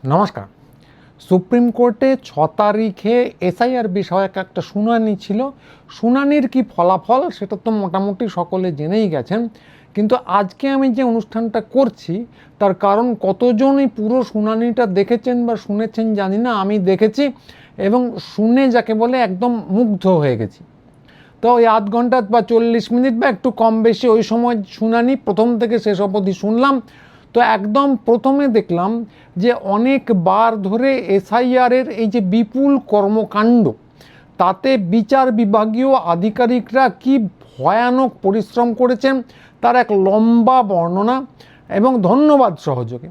নমস্কার। সুপ্রিম কোর্টে 6 তারিখে এসআইআর বিষয়ক একটা শুনানি ছিল। শুনানির কি ফলাফল সেটা তো মোটামুটি সকলে জেনেই গেছেন, কিন্তু আজকে আমি যে অনুষ্ঠানটা করছি তার কারণ কতজন এই পুরো শুনানিটা দেখেছেন বা শুনেছেন জানি না, আমি দেখেছি এবং শুনে যাকে বলে একদম মুগ্ধ হয়ে গেছি। তো ওই আধ ঘন্টা বা 40 মিনিট বা একটু কম বেশি ওই সময় শুনানি প্রথম থেকে শেষ অবধি শুনলাম। তো একদম প্রথমে দেখলাম যে অনেকবার ধরে এসআইআরের এই যে বিপুল কর্মকাণ্ড, তাতে বিচার বিভাগীয় আধিকারিকরা কি ভয়ানক পরিশ্রম করেছেন তার এক লম্বা বর্ণনা এবং ধন্যবাদ সহযোগে।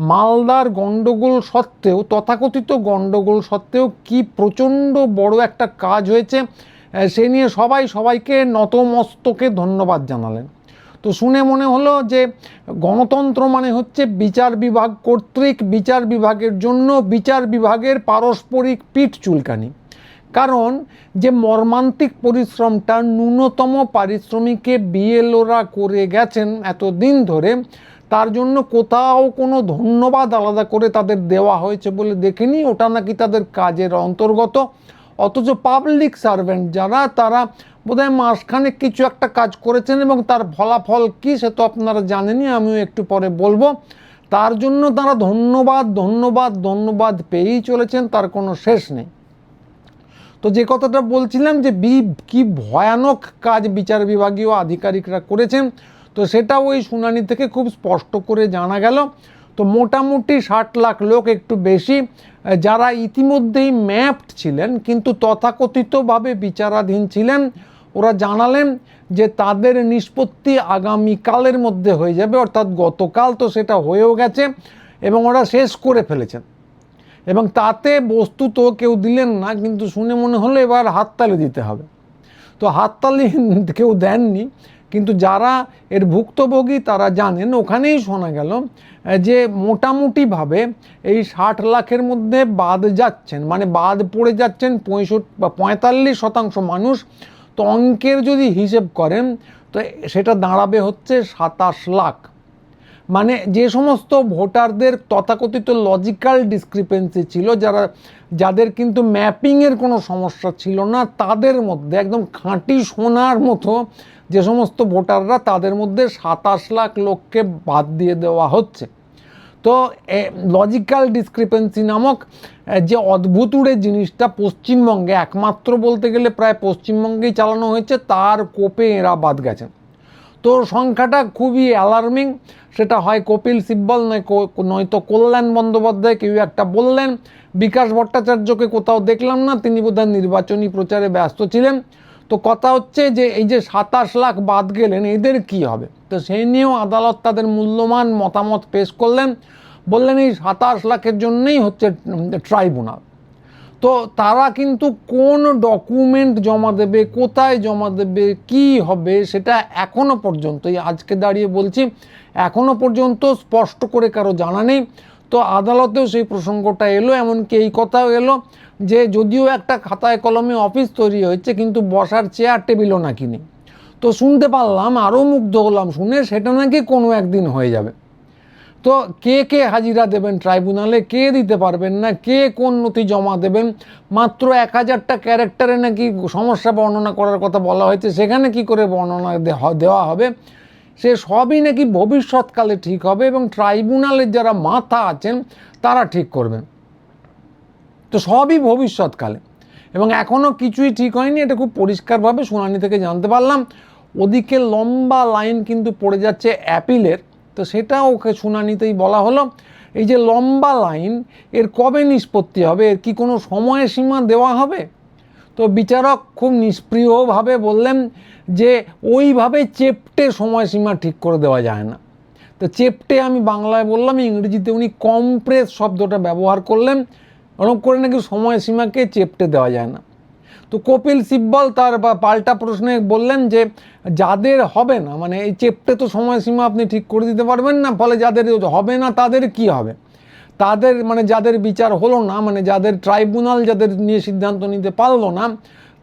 মালদার গণ্ডগোল সত্ত্বেও, তথাকথিত গণ্ডগোল সত্ত্বেও কি প্রচণ্ড বড় একটা কাজ হয়েছে সে নিয়ে সবাইকে নতমস্তকে ধন্যবাদ জানালেন। তো শুনে মনে হলো যে গণতন্ত্র মানে হচ্ছে বিচার বিভাগ কর্তৃক বিচার বিভাগের জন্য বিচার বিভাগের পারস্পরিক পিঠ চুলকানি। কারণ যে মর্মান্তিক পরিশ্রমটা ন্যূনতম পারিশ্রমিকে বিএলওরা করে গেছেন এতদিন ধরে, তার জন্য কোথাও কোনো ধন্যবাদ আলাদা করে তাদের দেওয়া হয়েছে বলে দেখিনি। ওটা নাকি তাদের কাজের অন্তর্গত। অথচ পাবলিক সার্ভেন্ট যারা, তারা বোধহয় মাসখানেক কিছু একটা কাজ করেছেন এবং তার ফলাফল কী সে তো আপনারা জানেনই, আমিও একটু পরে বলবো। তার জন্য তারা ধন্যবাদ ধন্যবাদ ধন্যবাদ পেয়েই চলেছেন, তার কোনো শেষ নেই। তো যে কথাটা বলছিলাম যে কি ভয়ানক কাজ বিচার বিভাগীয় আধিকারিকরা করেছেন, তো সেটা ওই শুনানি থেকে খুব স্পষ্ট করে জানা গেল। তো মোটামুটি 60 লাখ লোক, একটু বেশি, যারা ইতিমধ্যেই ম্যাপড ছিলেন কিন্তু তথাকথিতভাবে বিচারাধীন ছিলেন, ওরা জানালেন যে তাদের নিষ্পত্তি আগামীকালের মধ্যে হয়ে যাবে, অর্থাৎ গতকাল তো সেটা হয়েও গেছে এবং ওরা শেষ করে ফেলেছেন। এবং তাতে বস্তুত কেউ দিলেন না, কিন্তু শুনে মনে হলো এবার হাততালি দিতে হবে। তো হাততালি কেউ দেননি, কিন্তু যারা এর ভুক্তভোগী তারা জানেন। ওখানেই শোনা গেল যে মোটামুটিভাবে এই 60 লাখের মধ্যে বাদ যাচ্ছেন, মানে বাদ পড়ে যাচ্ছেন 45% মানুষ। তো অঙ্কের যদি হিসেব করেন তো সেটা দাঁড়াবে হচ্ছে 27 লাখ। মানে যে সমস্ত ভোটারদের তথাকথিত লজিক্যাল ডিসক্রিপেন্সি ছিল, যাদের কিন্তু ম্যাপিংয়ের কোনো সমস্যা ছিল না, তাদের মধ্যে একদম খাঁটি সোনার মতো যে সমস্ত ভোটাররা, তাদের মধ্যে 27 লাখ লোককে বাদ দিয়ে দেওয়া হচ্ছে। তো লজিক্যাল ডিসক্রিপেন্সি নামক যে অদ্ভুতুড়ে জিনিসটা পশ্চিমবঙ্গে একমাত্র বলতে গেলে প্রায় পশ্চিমবঙ্গেই চালানো হয়েছে, তার কোপে এরা বাদ গেছেন। তো সংখ্যাটা খুবই অ্যালার্মিং। সেটা হয় কপিল সিব্বল নয়তো কল্যাণ বন্দ্যোপাধ্যায় কেউ একটা বললেন। বিকাশ ভট্টাচার্যকে কোথাও দেখলাম না, তিনি বোধহয় নির্বাচনী প্রচারে ব্যস্ত ছিলেন। তো কথা হচ্ছে যে এই যে 27 লাখ বাদ গেলেন, এদের কি হবে? তো সেই নিয়েও আদালত তাদের মূল্যবান মতামত পেশ করলেন। বললেন এই 27 লাখের জন্যই হচ্ছে ট্রাইব্যুনাল। তো তারা কিন্তু কোন ডকুমেন্ট জমা দেবে, কোথায় জমা দেবে, কি হবে, সেটা এখনও পর্যন্ত, আজকে দাঁড়িয়ে বলছি, এখনও পর্যন্ত স্পষ্ট করে কারো জানা নেই। তো আদালতেও সেই প্রসঙ্গটা এলো, এমনকি এই কথাও এলো যে যদিও একটা খাতায় কলমে অফিস তৈরি হয়েছে, কিন্তু বসার চেয়ার টেবিলও নাকি নেই। তো শুনতে পারলাম, আরও মুগ্ধ হলাম শুনে, সেটা নাকি কোনো একদিন হয়ে যাবে। তো কে হাজিরা দেবেন ট্রাইব্যুনালে, কে দিতে পারবেন না, কে কোন নথি জমা দেবেন, মাত্র 1000টা ক্যারেক্টারে নাকি সমস্যা বর্ণনা করার কথা বলা হয়েছে, সেখানে কি করে বর্ণনা দেওয়া হবে, সে সবই নাকি ভবিষ্যৎকালে ঠিক হবে এবং ট্রাইব্যুনালের যারা মাথা আছেন তারা ঠিক করবেন। তো সবই ভবিষ্যৎকালে, এবং এখনও কিছুই ঠিক হয়নি, এটা খুব পরিষ্কারভাবে শুনানি থেকে জানতে পারলাম। ওদিকে লম্বা লাইন কিন্তু পড়ে যাচ্ছে অ্যাপিলের, তো সেটাও ওকে শুনানিতেই বলা হলো। এই যে লম্বা লাইন, এর কবে নিষ্পত্তি হবে, এর কি কোনো সময়সীমা দেওয়া হবে? তো বিচারক খুব নিষ্প্রিয়ভাবে বললেন যে ওইভাবে চেপটে সময়সীমা ঠিক করে দেওয়া যায় না। তো চেপটে আমি বাংলায় বললাম, ইংরেজিতে উনি কমপ্রেস শব্দটা ব্যবহার করলেন। ওরকম করে নাকি সময়সীমাকে চেপটে দেওয়া যায় না। তো কপিল সিব্বল তার পাল্টা প্রশ্নে বললেন যে যাদের হবে না, মানে এই চেপটে তো সময়সীমা আপনি ঠিক করে দিতে পারবেন না, ফলে যাদের হবে না তাদের কি হবে? তাদের মানে যাদের বিচার হলো না, মানে যাদের ট্রাইব্যুনাল যাদের নিয়ে সিদ্ধান্ত নিতে পারলো না,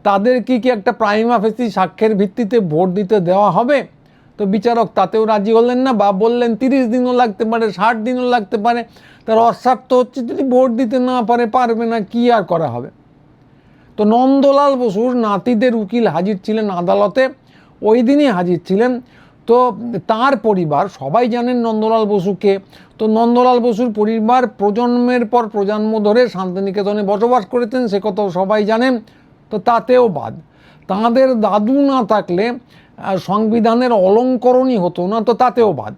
তাদের কি একটা প্রাইমা ফেসি সাক্ষ্যের ভিত্তিতে ভোট দিতে দেওয়া হবে? তো বিচারক তাতেও রাজি হলেন না, বা বললেন 30 দিনও লাগতে পারে, 60 দিনও লাগতে পারে। তার অস্বার্থ হচ্ছে যদি ভোট দিতে না পারবে না, কি আর করা হবে। তো নন্দলাল বসুর নাতিদের উকিল হাজির ছিলেন আদালতে, ওই দিনই হাজির ছিলেন। তো তার পরিবার, সবাই জানেন নন্দলাল বসুকে, তো নন্দলাল বসুর পরিবার প্রজন্মের পর প্রজন্ম ধরে শান্তিনিকেতনে বসবাস করেছেন, সে কথাও সবাই জানেন। তো তাতেও বাদ, তাঁদের দাদু না থাকলে সংবিধানের অলঙ্করণই হতো না, তো তাতেও বাদ।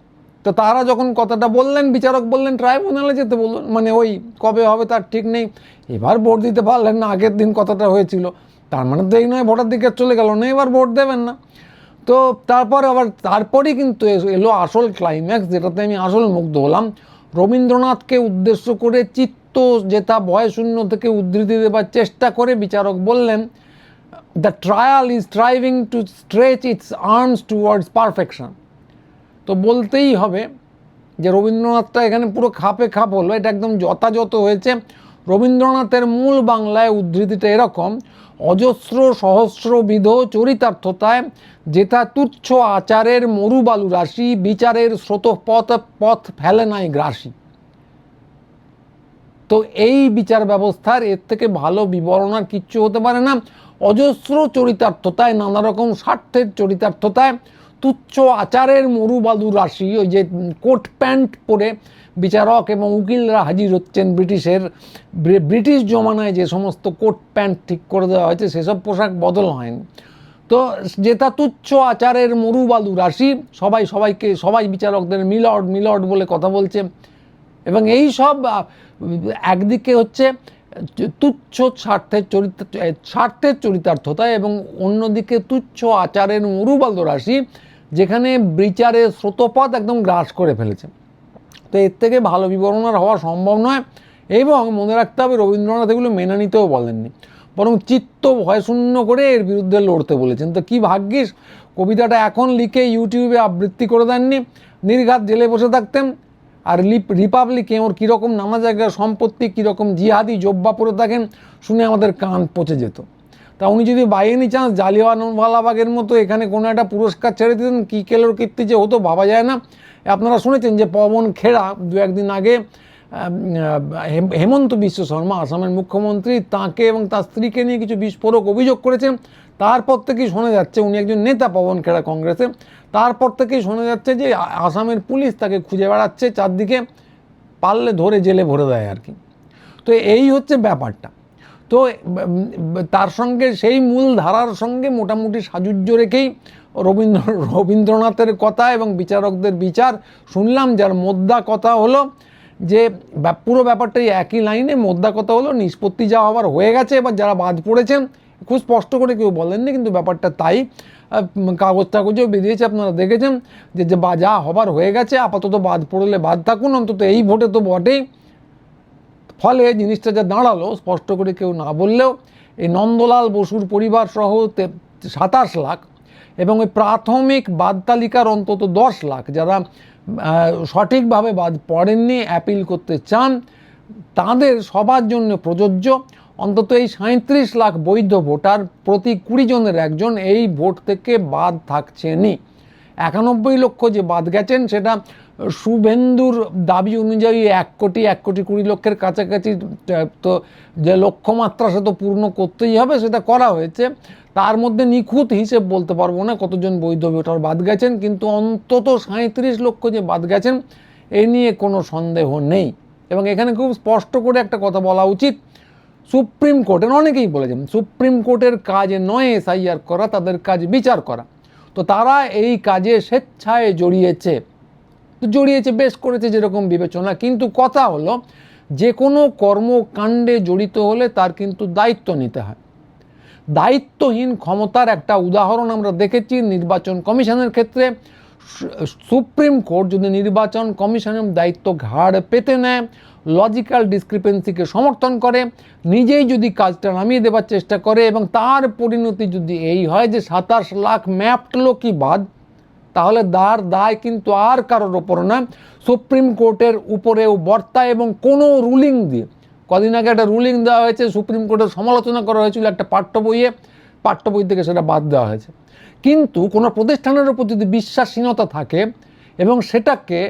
তো তারা যখন কথাটা বললেন, বিচারক বললেন ট্রাইব্যুনালে যেতে বললেন, মানে ওই কবে হবে তার ঠিক নেই, এবার ভোট দিতে পারলেন না, আগের দিন কথাটা হয়েছিল, তার মানে তো এই নয় ভোটাধিকার চলে গেল না, এবার ভোট দেবেন না। তো তারপরেই কিন্তু এলো আসল ক্লাইম্যাক্স, যেটাতে আমি আসল মুগ্ধ হলাম। রবীন্দ্রনাথকে উদ্দেশ্য করে চিত্ত যেটা ভয়শূন্য থেকে উদ্ধৃতি দেবার চেষ্টা করে বিচারক বললেন, the trial is striving to stretch its arms towards perfection. তো বলতেই হবে যে রবীন্দ্রনাথটা এখানে পুরো খাপে খাপ হলো, এটা একদম যথাযথ হয়েছে। রবীন্দ্রনাথের মূল বাংলায় উদ্ধৃতিটা এরকম, অজস্র সহস্রবিধ চরিতার্থতায় যেথা তুচ্ছ আচারের মরুবালু রাশি, বিচারের স্রোতপথ ফেলে নাই গ্রাসী। তো এই বিচার ব্যবস্থার এর থেকে ভালো বিবরণ আর কিচ্ছু হতে পারে না। অজস্র চরিতার্থতায়, নানা রকম স্বার্থের চরিতার্থতায়, তুচ্ছ আচারের মরুবালু রাশি, ওই যে কোট প্যান্ট পরে বিচারক এবং উকিলরা হাজির হচ্ছেন, ব্রিটিশ জমানায় যে সমস্ত কোট প্যান্ট ঠিক করে দেওয়া হয়েছে সেসব পোশাক বদল হয়নি। তো যেটা তুচ্ছ আচারের মরুবালু রাশি, সবাই বিচারকদের মিলর্ড বলে কথা বলছে, এবং এই সব একদিকে হচ্ছে তুচ্ছ স্বার্থের চরিতার্থতায়, এবং অন্যদিকে তুচ্ছ আচারের মরুবালু রাশি, যেখানে বিচারের স্রোতপথ একদম গ্রাস করে ফেলেছে। তো এর থেকে ভালো বিবরণ আর হওয়া সম্ভব নয়। এবং মনে রাখতে হবে রবীন্দ্রনাথ এগুলো মেনে নিতেও বলেননি, বরং চিত্ত ভয়শূন্য করে এর বিরুদ্ধে লড়তে বলেছেন। তো কি ভাগ্যিস কবিতাটা এখন লিখে ইউটিউবে আবৃত্তি করে দেননি, নির্ঘাত জেলে বসে থাকতেন। আর রিপাবলিকে ওর কীরকম নানা জায়গায় সম্পত্তি, কীরকম জিহাদি জব্বা পরে থাকেন শুনে আমাদের কান পচে যেত। তা উনি যদি বাই এনি চান্স জালিয়ানওয়ালাবাগের মতো এখানে কোনো একটা পুরস্কার ছেড়ে দিতেন, কী কেলোর কীর্তি যে হতো ভাবা যায় না। আপনারা শুনেছেন যে পবন খেড়া দু একদিন আগে হেমন্ত বিশ্ব শর্মা আসামের মুখ্যমন্ত্রী, তাঁকে এবং তার স্ত্রীকে নিয়ে কিছু বিস্ফোরক অভিযোগ করেছেন। তারপর থেকেই শোনা যাচ্ছে, উনি একজন নেতা পবন খেড়া কংগ্রেসে, তারপর থেকেই শোনা যাচ্ছে যে আসামের পুলিশ তাকে খুঁজে বেড়াচ্ছে চারদিকে, পারলে ধরে জেলে ভরে দেয় আর কি। তো এই হচ্ছে ব্যাপারটা। তো তার সঙ্গে সেই মূল ধারার সঙ্গে মোটামুটি সাযুজ্য রেখেই রবীন্দ্রনাথের কথা এবং বিচারকদের বিচার শুনলাম, যার মোদ্দা কথা হলো যে পুরো ব্যাপারটাই একই লাইনে। মোদ্দা কথা হলো নিষ্পত্তি যা হবার হয়ে গেছে, এবার যারা বাদ পড়েছেন, খুব স্পষ্ট করে কেউ বলেননি কিন্তু ব্যাপারটা তাই, কাগজেও বেরিয়েছে, আপনারা দেখেছেন যে যা হবার হয়ে গেছে, আপাতত বাদ পড়লে বাদ থাকুন, অন্তত এই ভোটে তো বটেই। ফলে জিনিসটা যা দাঁড়ালো, স্পষ্ট করে কেউ না বললেও এই নন্দলাল বসুর পরিবার সহ 27 লাখ এবং ওই প্রাথমিক বাদ তালিকার অন্তত 10 লাখ যারা সঠিকভাবে বাদ পড়েননি, অ্যাপিল করতে চান, তাদের সবার জন্য প্রযোজ্য। অন্তত এই 37 লাখ বৈধ ভোটার প্রতি 20 জনের একজন এই ভোট থেকে বাদ থাকছেনই। 91 লক্ষ যে বাদ গেছেন সেটা শুভেন্দুর দাবি অনুযায়ী 1 কোটি 20 লক্ষের কাছাকাছি, তো যে লক্ষ্যমাত্রা সে তো পূর্ণ করতেই হবে, সেটা করা হয়েছে। তার মধ্যে নিখুঁত হিসেব বলতে পারবো না কতজন বৈধ ভোটার বাদ গেছেন, কিন্তু অন্তত 37 লক্ষ যে বাদ গেছেন এই নিয়ে কোনো সন্দেহ নেই। এবং এখানে খুব স্পষ্ট করে একটা কথা বলা উচিত, সুপ্রিম কোর্টের অনেকেই বলেছেন সুপ্রিম কোর্টের কাজ নয় এসআইআর করা, তাদের কাজ বিচার করা। তো তারা এই কাজে স্বেচ্ছায় জড়িয়েছে, বেশ করেছে যেরকম বিবেচনা। কিন্তু কথা হলো, যে কোনো কর্মকাণ্ডে জড়িত হলে তার কিন্তু দায়িত্ব নিতে হয়। দায়িত্বহীন ক্ষমতার একটা উদাহরণ আমরা দেখেছি নির্বাচন কমিশনের ক্ষেত্রে। সুপ্রিম কোর্ট যদি নির্বাচন কমিশনের দায়িত্ব ঘাড় পেতে নেয়, লজিক্যাল ডিসক্রিপেন্সিকে সমর্থন করে, নিজেই যদি কাজটা নামিয়ে দেওয়ার চেষ্টা করে, এবং তার পরিণতি যদি এই হয় যে 27 লাখ ম্যাপড লোকই বাদ, তাহলে দায় কিন্তু আর কারোর ওপর না, সুপ্রিম কোর্টের উপরেও বর্তায়। এবং কোনো রুলিং দিয়ে, কদিন আগে একটা রুলিং দেওয়া হয়েছে, সুপ্রিম কোর্টের সমালোচনা করা হয়েছিল একটা পাঠ্য বইয়ে, পাঠ্য বই থেকে সেটা বাদ দেওয়া হয়েছে। কিন্তু কোনো প্রতিষ্ঠানের উপর যদি বিশ্বাসহীনতা থাকে এবং সেটাকে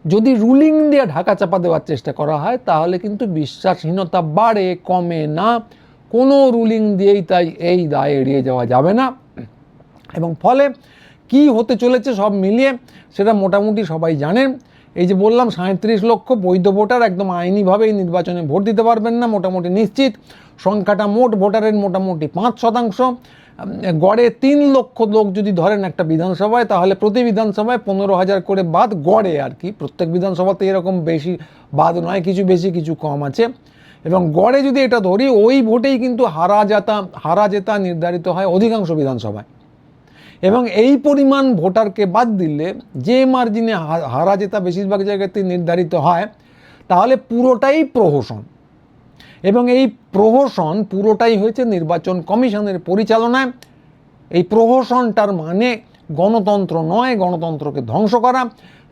যদি রুলিং দিয়ে ঢাকা চাপা দেওয়ার চেষ্টা করা হয়, তাহলে কিন্তু বিশ্বাসহীনতা বাড়ে, কমে না। কোনো রুলিং দিয়েই তাই এই দায় এড়িয়ে যাওয়া যাবে না। এবং ফলে কি হতে চলেছে সব মিলিয়ে সেটা মোটামুটি সবাই জানেন। এই যে বললাম 37 লক্ষ বৈধ ভোটার একদম আইনিভাবে এই নির্বাচনে ভোট দিতে পারবেন না, মোটামুটি নিশ্চিত। সংখ্যাটা মোট ভোটারের মোটামুটি 5%। গড়ে 3 লক্ষ লোক যদি ধরেন একটা বিধানসভায়, তাহলে প্রতি বিধানসভায় 15,000 করে বাদ, গড়ে আর কি। প্রত্যেক বিধানসভাতে এরকম বেশি বাদ নয়, কিছু বেশি কিছু কম আছে। এবং গড়ে যদি এটা ধরি, ওই ভোটেই কিন্তু হারা জেতা নির্ধারিত হয় অধিকাংশ বিধানসভায়। এবং এই পরিমাণ ভোটারকে বাদ দিলে যে মার্জিনে হারা জেতা বেশিরভাগ জায়গাতে নির্ধারিত হয়, তাহলে পুরোটাই প্রহসন। এবং এই প্রহসন পুরোটাই হয়েছে নির্বাচন কমিশনের পরিচালনায়। এই প্রহসনটার মানে গণতন্ত্র নয়, গণতন্ত্রকে ধ্বংস করা।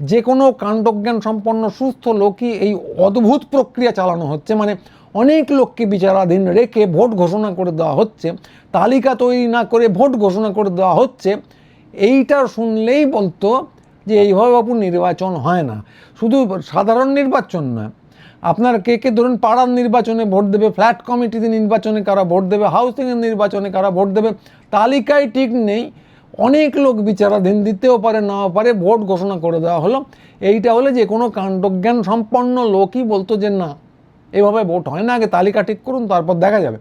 যে কোনো কাণ্ডজ্ঞান সম্পন্ন সুস্থ লোকই এই অদ্ভুত প্রক্রিয়া চালানো হচ্ছে, মানে অনেক লোককে বিচারাধীন রেখে ভোট ঘোষণা করে দেওয়া হচ্ছে, তালিকা তৈরি না করে ভোট ঘোষণা করে দেওয়া হচ্ছে। এইটা শুনলেই বলতো যে এইভাবে বাবু নির্বাচন হয় না। শুধু সাধারণ নির্বাচন না, আপনার কে ধরুন পাড়ার নির্বাচনে ভোট দেবে, ফ্ল্যাট কমিটিতে নির্বাচনে কারা ভোট দেবে, হাউসিংয়ের নির্বাচনে কারা ভোট দেবে, তালিকায় ঠিক নেই। অনেক লোক বিচারাধীন, দিতেও পারে নাও পারে, ভোট ঘোষণা করে দেওয়া হলো। এইটা হলে যে কোনো কাণ্ডজ্ঞান সম্পন্ন লোকই বলতো যে না, এভাবে ভোট হয় না, আগে তালিকা ঠিক করুন, তারপর দেখা যাবে।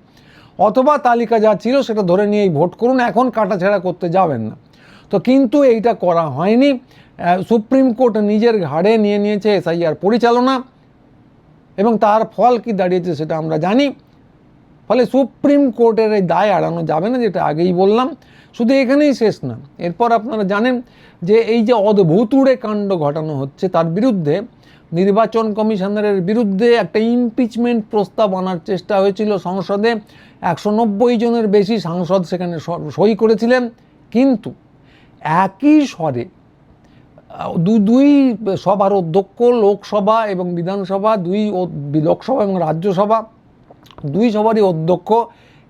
অথবা তালিকা যা ছিল সেটা ধরে নিয়েই ভোট করুন, এখন কাটাছেঁড়া করতে যাবেন না। তো কিন্তু এইটা করা হয়নি। সুপ্রিম কোর্ট নিজের ঘাড়ে নিয়ে নিয়েছে এসআইআর পরিচালনা, এবং তার ফল কি দাঁড়িয়েছে সেটা আমরা জানি। ফলে সুপ্রিম কোর্টের এই দায় এড়ানো যাবে না, যেটা আগেই বললাম। শুধু এখানেই শেষ না, এরপর আপনারা জানেন যে এই যে অদ্ভুতুড়ে কাণ্ড ঘটানো হচ্ছে, তার বিরুদ্ধে নির্বাচন কমিশনারের বিরুদ্ধে একটা ইমপিচমেন্ট প্রস্তাব আনার চেষ্টা হয়েছিল সংসদে। 190 জনের বেশি সাংসদ সেখানে সই করেছিলেন। কিন্তু একই স্বরে দুই সভার অধ্যক্ষ, লোকসভা এবং বিধানসভা, লোকসভা এবং রাজ্যসভা, দুই সভারই অধ্যক্ষ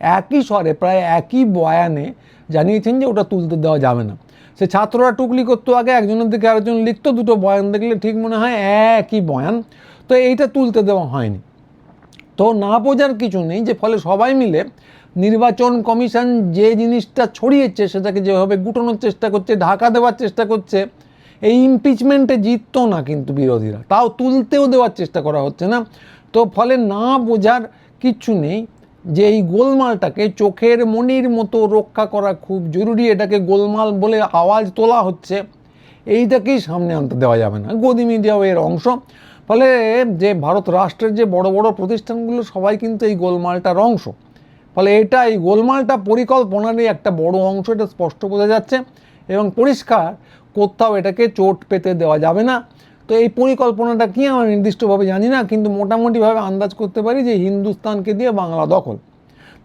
একই স্বরে প্রায় একই বয়ানে জানিয়েছেন যে ওটা তুলতে দেওয়া যাবে না। সে ছাত্ররা টুকলি করতো আগে, একজনের দিকে আরেকজন লিখতো, দুটো বয়ান দেখলে ঠিক মনে হয় একই বয়ান। তো এইটা তুলতে দেওয়া হয়নি। তো না বোঝার কিছু নেই যে ফলে সবাই মিলে নির্বাচন কমিশন যে জিনিসটা ছড়িয়েছে সেটাকে যেভাবে গুটানোর চেষ্টা করছে, ঢাকা দেওয়ার চেষ্টা করছে। এই ইমপিচমেন্টে জিততো না কিন্তু বিরোধীরা, তাও তুলতেও দেওয়ার চেষ্টা করা হচ্ছে না। তো ফলে না বোঝার কিচ্ছু নেই যে এই গোলমালটাকে চোখের মণির মতো রক্ষা করা খুব জরুরি। এটাকে গোলমাল বলে আওয়াজ তোলা হচ্ছে, এইটাকেই সামনে আনতে দেওয়া যাবে না। গদি মিডিয়াও এর অংশ। ফলে যে ভারত রাষ্ট্রের যে বড় বড় প্রতিষ্ঠানগুলো সবাই কিন্তু এই গোলমালটার অংশ। ফলে এই গোলমালটা পরিকল্পনারই একটা বড় অংশ, এটা স্পষ্ট বোঝা যাচ্ছে। এবং পরিষ্কার কোথাও এটাকে চোট পেতে দেওয়া যাবে না। তো এই পরিকল্পনাটা কি আমরা নির্দিষ্টভাবে জানি না, কিন্তু মোটামুটিভাবে আন্দাজ করতে পারি যে হিন্দুস্তানকে দিয়ে বাংলা দখল।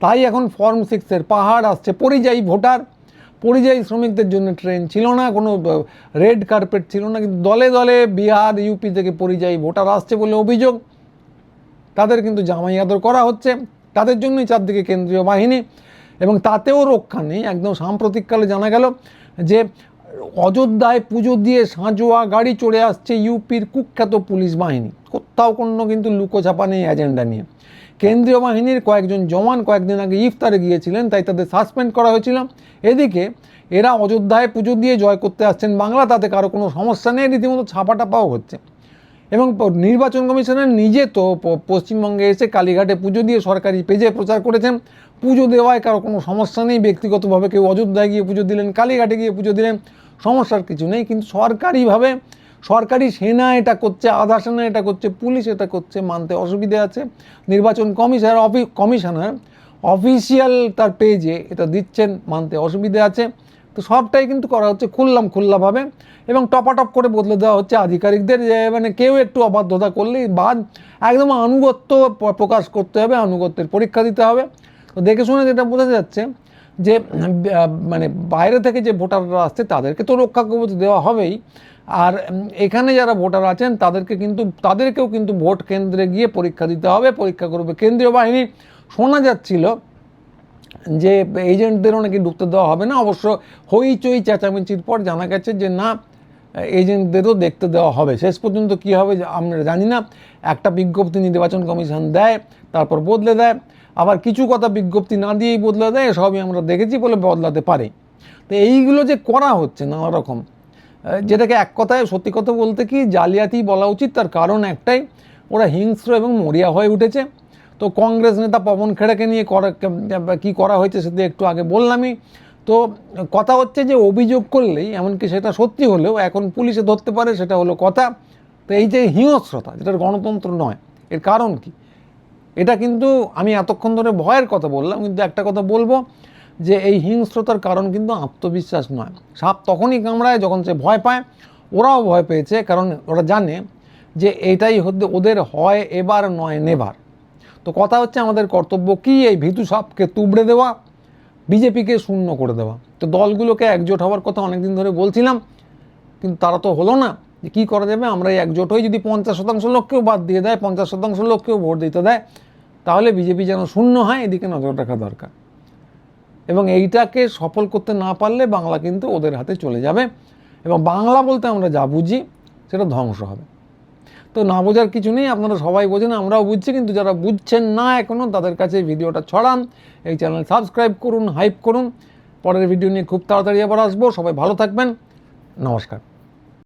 তাই এখন ফর্ম 6-এর পাহাড় আসছে। পরিযায়ী ভোটার, পরিযায়ী শ্রমিকদের জন্য ট্রেন ছিল না, কোনো রেড কার্পেট ছিল না, কিন্তু দলে দলে বিহার, ইউপি থেকে পরিযায়ী ভোটার আসছে বলে অভিযোগ। তাদের কিন্তু জামাই আদর করা হচ্ছে, তাদের জন্যই চারদিকে কেন্দ্রীয় বাহিনী। এবং তাতেও রক্ষা নেই। একদম সাম্প্রতিককালে জানা গেল যে অযোধ্যায় পুজো দিয়ে সাঁজোয়া গাড়ি চড়ে আসছে ইউপির কুখ্যাত পুলিশ বাহিনী। কোথাও কোনো কিন্তু লুকোছাপা নেই এজেন্ডা নিয়ে। কেন্দ্রীয় বাহিনীর কয়েকজন জওয়ান কয়েকদিন আগে ইফতারে গিয়েছিলেন, তাই তাদের সাসপেন্ড করা হয়েছিল। এদিকে এরা অযোধ্যায় পুজো দিয়ে জয় করতে আসছেন বাংলা, তাতে কারো কোনো সমস্যা নেই, রীতিমতো ছাপাটাপাও হচ্ছে। এবং নির্বাচন কমিশনার নিজে তো পশ্চিমবঙ্গে এসে কালীঘাটে পুজো দিয়ে সরকারি পেজে প্রচার করেছেন পুজো দেওয়ায় কারো কোনো সমস্যা নেই। ব্যক্তিগতভাবে কেউ অযোধ্যায় গিয়ে পুজো দিলেন, কালীঘাটে গিয়ে পুজো দিলেন, সমস্যার কিছু নেই। কিন্তু সরকারিভাবে সরকারি সেনা এটা করছে, আধা সেনা এটা করছে, পুলিশ এটা করছে, মানতে অসুবিধে আছে। নির্বাচন কমিশনার অফিসিয়াল তার পেজে এটা দিচ্ছেন, মানতে অসুবিধে আছে। তো সবটাই কিন্তু করা হচ্ছে খোলাভাবে, এবং টপাটপ করে বদলে দেওয়া হচ্ছে আধিকারিকদের। যে মানে কেউ একটু অবাধ্যতা করলেই বাদ, একদম আনুগত্য প্রকাশ করতে হবে, আনুগত্যের পরীক্ষা দিতে হবে। তো দেখে শুনে যেটা বোঝা যাচ্ছে যে মানে বাইরে থেকে যে ভোটাররা আসছে তাদেরকে তো রক্ষা কবচ দেওয়া হবেই, আর এখানে যারা ভোটার আছেন তাদেরকেও কিন্তু ভোট কেন্দ্রে গিয়ে পরীক্ষা দিতে হবে, পরীক্ষা করবে কেন্দ্রীয় বাহিনী। শোনা যাচ্ছিল যে এজেন্টদেরও নাকি ঢুকতে দেওয়া হবে না। অবশ্য হইচই চেঁচামেচির পর জানা গেছে যে না, এজেন্টদেরও দেখতে দেওয়া হবে। শেষ পর্যন্ত কী হবে আমরা জানি না। একটা বিজ্ঞপ্তি নির্বাচন কমিশন দেয়, তারপর বদলে দেয়, আবার কিছু কথা বিজ্ঞপ্তি না দিয়েই বদলে দেয়, সবই আমরা দেখেছি বলে বদলাতে পারে। তো এইগুলো যে করা হচ্ছে নানা রকম, যেটাকে এক কথায় সত্যি কথা বলতে কি জালিয়াতি বলা উচিত। তার কারণ একটাই, ওরা হিংস্র এবং মরিয়া হয়ে উঠেছে। তো কংগ্রেস নেতা পবন খেড়াকে নিয়ে কী করা হয়েছে সেটা একটু আগে বললামই। তো কথা হচ্ছে যে অভিযোগ করলেই, এমনকি সেটা সত্যি হলেও এখন পুলিশে ধরতে পারে, সেটা হলো কথা। তো এই যে হিংস্রতা, যেটার গণতন্ত্র নয়, এর কারণ কি? এটা কিন্তু আমি এতক্ষণ ধরে ভয়ের কথা বললাম, কিন্তু একটা কথা বলবো যে এই হিংস্রতার কারণ কিন্তু আত্মবিশ্বাস নয়। সাপ তখনই কামড়ায় যখন সে ভয় পায়। ওরাও ভয় পেয়েছে, কারণ ওরা জানে যে এটাই ওদের হয় এবার নয় নেবার। তো কথা হচ্ছে আমাদের কর্তব্য কি? এই ভীতু সাপকে তুবড়ে দেওয়া, বিজেপিকে শূন্য করে দেওয়া। তো দলগুলোকে একজোট হওয়ার কথা অনেকদিন ধরে বলছিলাম, কিন্তু তারা তো হলো না। যে কী করা যাবে? আমরা একজোট হয়ে যদি 50% লোককেও বাদ দিয়ে দেয়, 50% লোককেও ভোট দিতে দেয়, তাহলে বিজেপি যেন শূন্য হয়, এদিকে নজর রাখা দরকার। এবং এইটাকে সফল করতে না পারলে বাংলা কিন্তু ওদের হাতে চলে যাবে, এবং বাংলা বলতে আমরা যা বুঝি সেটা ধ্বংস হবে। তো না বোঝার কিছু নেই, আপনারা সবাই বোঝেন, আমরাও বুঝছি, কিন্তু যারা বুঝছেন না এখনও তাদের কাছে ভিডিওটা ছড়ান, এই চ্যানেল সাবস্ক্রাইব করুন, হাইপ করুন। পরের ভিডিও নিয়ে খুব তাড়াতাড়ি আবার আসবো। সবাই ভালো থাকবেন, নমস্কার।